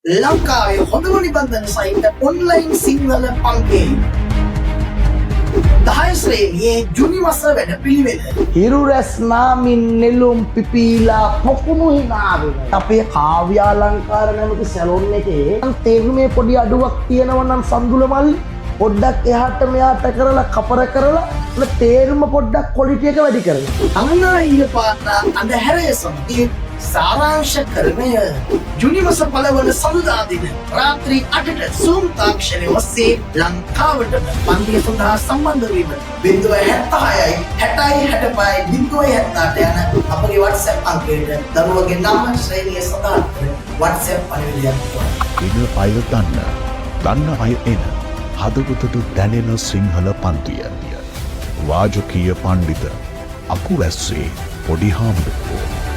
ලංකාවේ හොඳම නිබන්ධන සහිත ඔන්ලයින් සිංහල පන්තිය 10 ශ්‍රේණියේ ජුනි මාස වැඩ පිළිවෙල. හිරු රැස් නාමින් නෙළුම් පිපිලා පොකුණු හිනාවෙන අපේ කාව්‍යාලංකාර නැමති සැලොන් එකේ තේරුමේ පොඩි අඩුවක් තියෙනවා නම් සම්දුල මල්ලි පොඩ්ඩක් එහාට මෙහාට කරලා කපර කරලා තේරුම පොඩ්ඩක් ක්වොලිටි එක වැඩි කරගන්න. අන්නා ඊය පාතා අන්ධහැරය සමගිය සාරාංශකරණය ජුනි මාස පළවන සඳුදා දින රාත්‍රී 8ට සූම් තාක්ෂණය ඔස්සේ ලංකාවට පන්තිය සඳහා සම්බන්ධ වීම 076 60 65 078 යන අපගේ WhatsApp අංකයට දරුවගේ නම ශ්‍රේණිය සඳහන් කර WhatsApp පණිවිඩයක් ඉන අය දන්න අය එන හදවතට දැනෙන සිංහල පන්තිය වාජකීය පණ්ඩිත අකුවැස්සේ පොඩි හාමුදුරුවෝ